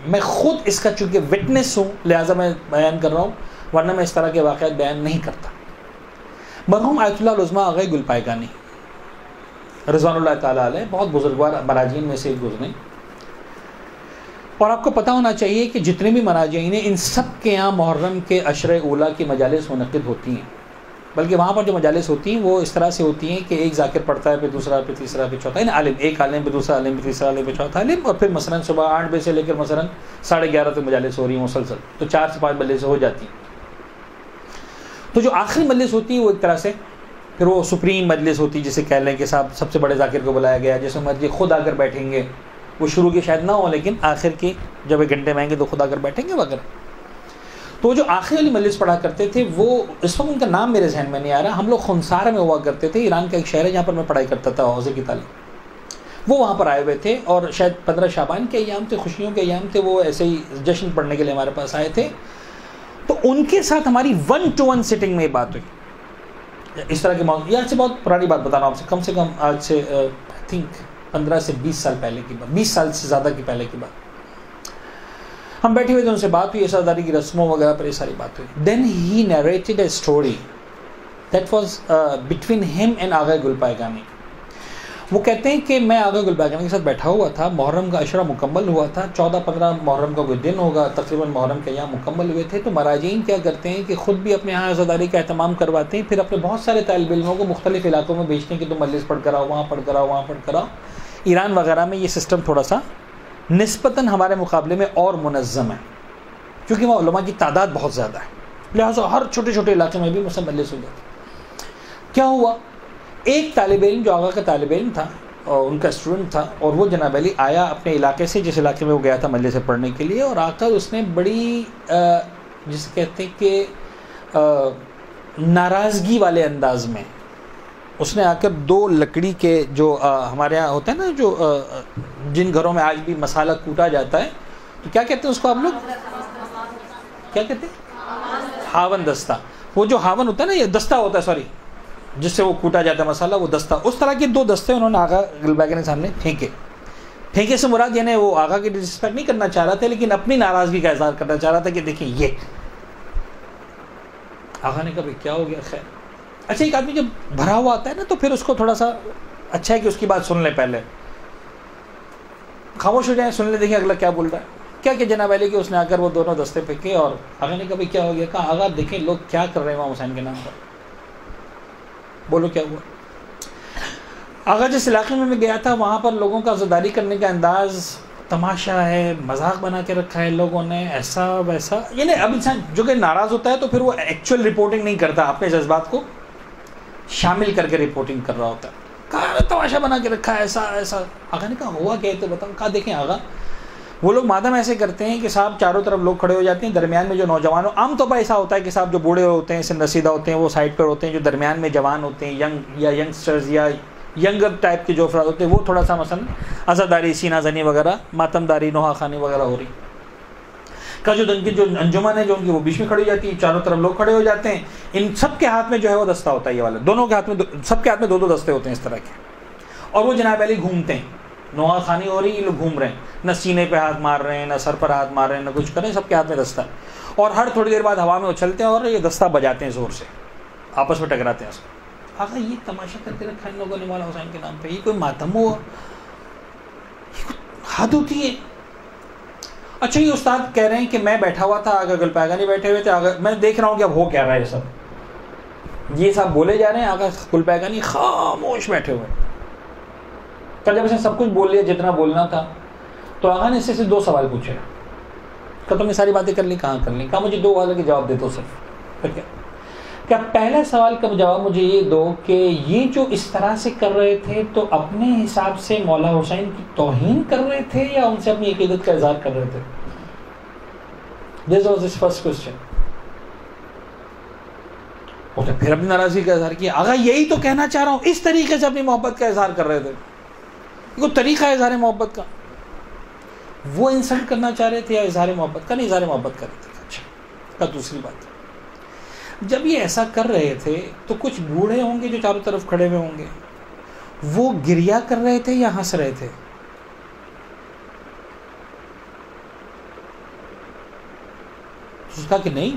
میں خود اس کا چونکہ وٹنس ہوں لہٰذا میں بیان کر رہا ہوں، ورنہ میں اس طرح کے واقعات بیان نہیں کرتا. مرحوم آیت اللہ العظمیٰ آغا گل پائگانی رضوان اللہ تعالیٰ علیہ بہت بزرگوار مراجعین میں سے گزرے، اور آپ کو پتہ ہونا چاہیے کہ جتنے بھی مراجعین ہیں ان سب کے یہاں محرم کے عشر اولیٰ کی مجالس منعقد ہوتی ہیں، بلکہ وہاں پر جو مجالس ہوتی ہیں وہ اس طرح سے ہوتی ہیں کہ ایک ذاکر پڑھتا ہے، پھر دوسرا، پھر تیسرا، پھر چوتھا، عالم، ایک عالم پہ دوسرا عالم، پھر تیسرا عالم، پھر چوتھا عالم، اور پھر مثلاً صبح 8 بجے سے لے کر مثلاً 11:30 تک مجالس ہو رہی ہیں مسلسل، تو 4 سے 5 مجلس ہو جاتی ہیں. تو جو آخری مجلس ہوتی ہے وہ ایک طرح سے پھر وہ سپریم مجلس ہوتی ہے، جسے کہہ لیں کہ صاحب سب سے بڑے ذاکر کو بلایا گیا، جس میں مرضی خود آ کر بیٹھیں گے، وہ شروع کے شاید نہ ہو لیکن آخر کی جب 1 گھنٹے میں آئیں گے تو خود آ کر بیٹھیں گے وغیرہ. تو جو آخری والی مجلس پڑھا کرتے تھے وہ اس وقت ان کا نام میرے ذہن میں نہیں آ رہا، ہم لوگ خنسار میں ہوا کرتے تھے، ایران کا ایک شہر ہے جہاں پر میں پڑھائی کرتا تھا حوزے کی تعلیم. وہ وہاں پر آئے ہوئے تھے اور شاید 15 شعبان کے ایام تھے، خوشیوں کے ایام تھے، وہ ایسے ہی جشن پڑھنے کے لیے ہمارے پاس آئے تھے. تو ان کے ساتھ ہماری 1-to-1 سٹنگ میں یہ بات ہوئی. اس طرح کے موضوع، یہ آج سے بہت پرانی بات بتا رہا ہوں آپ سے، کم آج سے آئی تھنک 15 سے 20 سال پہلے کی بات، 20 سال سے زیادہ کی پہلے کی بات. ہم بیٹھے ہوئے تھے، ان سے بات ہوئی، عزاداری کی رسموں وغیرہ پر یہ ساری بات ہوئی. Then he narrated a story that was between him and Agha Gul Paigani. وہ کہتے ہیں کہ میں آغا گل پائگانی کے ساتھ بیٹھا ہوا تھا، محرم کا عشرہ مکمل ہوا تھا، 14-15 محرم کا کوئی دن ہوگا، تقریباً محرم کے ایام مکمل ہوئے تھے. تو مراجعین کیا کرتے ہیں کہ خود بھی اپنے یہاں عزاداری کا اہتمام کرواتے ہیں، پھر اپنے بہت سارے طالب علموں کو مختلف علاقوں میں بھیجتے ہیں کہ تم مجلس پڑھ کر آؤ، وہاں پڑھ کر آؤ، وہاں پڑھ کر آؤ. ایران وغیرہ میں یہ سسٹم تھوڑا سا نسبتاً ہمارے مقابلے میں اور منظم ہے، کیونکہ وہاں علماء کی تعداد بہت زیادہ ہے، لہٰذا ہر چھوٹے چھوٹے علاقے میں بھی مثلا مجلس ہو جاتی. کیا ہوا، ایک طالب علم جو آغا کا طالب علم تھا اور ان کا اسٹوڈنٹ تھا، اور وہ جناب علی آیا اپنے علاقے سے، جس علاقے میں وہ گیا تھا مجلس سے پڑھنے کے لیے، اور آ کر اس نے بڑی جسے کہتے ہیں کہ ناراضگی والے انداز میں اس نے آ کر 2 لکڑی کے جو ہمارے یہاں ہوتا ہے نا، جو جن گھروں میں آج بھی مسالہ کوٹا جاتا ہے، تو کیا کہتے ہیں اس کو آپ لوگ، کیا کہتے ہیں، ہاون دستہ. وہ جو ہاون ہوتا ہے نا، یہ دستہ ہوتا ہے، سوری، جس سے وہ کوٹا جاتا ہے مسالہ، وہ دستہ. اس طرح کے 2 دستے انہوں نے آغا گل پائگانی کے سامنے پھینکے سے مراد یعنی وہ آغا کی ڈسرسپیکٹ نہیں کرنا چاہ رہا تھا، لیکن اپنی ناراضگی کا اظہار کرنا چاہ رہا تھا کہ دیکھیں یہ. آغا نے کہا بھائی کیا ہو گیا، خیر. اچھا، ایک آدمی جب بھرا ہوا آتا ہے نا تو پھر اس کو تھوڑا سا اچھا ہے کہ اس کی بات سن لیں، پہلے خاموش ہو جائیں، سن لیں، دیکھیں اگلا کیا بول رہا ہے. کیا کہ جناب علی کہ اس نے آ کر وہ دونوں دستے پھینکے، اور آغا نے کہا بھائی کیا ہو گیا. کہا آغا دیکھیں لوگ کیا کر رہے ہیں امام حسین کے نام پر، بولو کیا ہوا. آغا جس علاقے میں گیا تھا وہاں پر لوگوں کا عزاداری کرنے کا انداز تماشا ہے، مذاق بنا کے رکھا ہے لوگوں نے، ایسا ویسا. یعنی اب انسان جو کہ ناراض ہوتا ہے تو پھر وہ ایکچوئل رپورٹنگ نہیں کرتا، اپنے جذبات کو شامل کر کے رپورٹنگ کر رہا ہوتا ہے. کہا تماشا بنا کے رکھا ہے، ایسا ایسا. آغا نے کہا ہوا کیا ہے تو بتاؤ. کہا دیکھیں آغا، وہ لوگ مادام ایسے کرتے ہیں کہ صاحب چاروں طرف لوگ کھڑے ہو جاتے ہیں، درمیان میں جو نوجوان ہو، عام طور پر ایسا ہوتا ہے کہ صاحب جو بوڑھے ہوتے ہیں، سن رسیدہ ہوتے ہیں، وہ سائڈ پر ہوتے ہیں، جو درمیان میں جوان ہوتے ہیں، ینگ یا ینگسٹرز یا ینگر ٹائپ کے جو افراد ہوتے ہیں، وہ تھوڑا سا مثلا عزاداری، سینہ زنی وغیرہ، ماتم داری، نوحہ خوانی وغیرہ ہو رہی. کا جو انجمن ہے جو ان کی، وہ بیچ میں کھڑی ہو جاتی ہے، چاروں طرف لوگ کھڑے ہو جاتے ہیں. ان سب کے ہاتھ میں جو ہے وہ دستہ ہوتا ہے، یہ والا، دونوں کے ہاتھ میں، سب کے ہاتھ میں 2 دستے ہوتے ہیں اس طرح کے. اور وہ جناب علی گھومتے ہیں، نوحہ خوانی ہو رہی ہے، یہ لوگ گھوم رہے ہیں، نہ سینے پہ ہاتھ مار رہے ہیں، نہ سر پر ہاتھ مار رہے ہیں، نہ کچھ کر رہے ہیں، سب کے ہاتھ میں دستہ ہے. اور ہر تھوڑی دیر بعد ہوا میں اچھلتے ہیں اور یہ دستہ بجاتے ہیں زور سے، آپس میں ٹکراتے ہیں. آقا یہ تماشا کر کے رکھا ان لوگوں نے مولا حسین کے نام پہ، یہ کوئی ماتم ہوا، یہ کوئی حد ہوتی ہے. اچھا، یہ استاد کہہ رہے ہیں کہ میں بیٹھا ہوا تھا، آغا گل پائگانی بیٹھے ہوئے تھے، میں دیکھ رہا ہوں کہ اب ہو کیا رہا ہے، یہ سب بولے جا رہے ہیں، آغا گل پائگانی خاموش بیٹھے ہوئے. تو جب اس نے سب کچھ بول لیا جتنا بولنا تھا، تو آغا نے اس سے 2 سوال پوچھے. کہ تم نے ساری باتیں کر لی، کہاں کر لی. کہا مجھے 2 سوالوں کے جواب دے دو صرف. کیا پہلا سوال کا جواب مجھے یہ دو کہ یہ جو اس طرح سے کر رہے تھے تو اپنے حساب سے مولا حسین کی توہین کر رہے تھے یا ان سے اپنی عقیدت کا اظہار کر رہے تھے؟ This was his first question. اس نے پھر اپنی ناراضگی کا اظہار کیا. آغا یہی تو کہنا چاہ رہا ہوں، اس طریقے سے اپنی محبت کا اظہار کر رہے تھے. کوئی طریقہ ہے اظہار محبت کا؟ وہ انسلٹ کرنا چاہ رہے تھے یا اظہار محبت کا؟ نہیں، اظہار محبت کر رہے تھے. اچھا، دوسری بات، جب یہ ایسا کر رہے تھے تو کچھ بوڑھے ہوں گے جو چاروں طرف کھڑے ہوئے ہوں گے، وہ گریا کر رہے تھے یا ہنس رہے تھے؟ نے کہا کہ نہیں،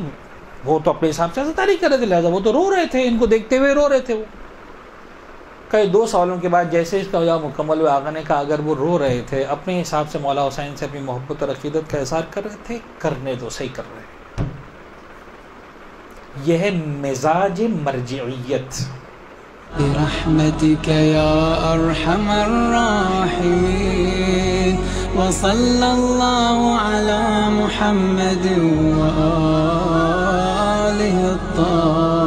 وہ تو اپنے حساب سے عزاداری کر رہے تھے، لہٰذا وہ تو رو رہے تھے، ان کو دیکھتے ہوئے رو رہے تھے وہ. کئی 2 سوالوں کے بعد جیسے اس کا جواب مکمل ہوا، آقا نے کہا اگر وہ رو رہے تھے اپنے حساب سے مولا حسین سے اپنی محبت اور عقیدت کا اظہار کر رہے تھے، کرنے تو صحیح کر رہے ہیں. یہ ہے مزاج مرجعیت. برحمتك يا أرحم الراحمين وصلى الله على محمد وآله الطاهرين.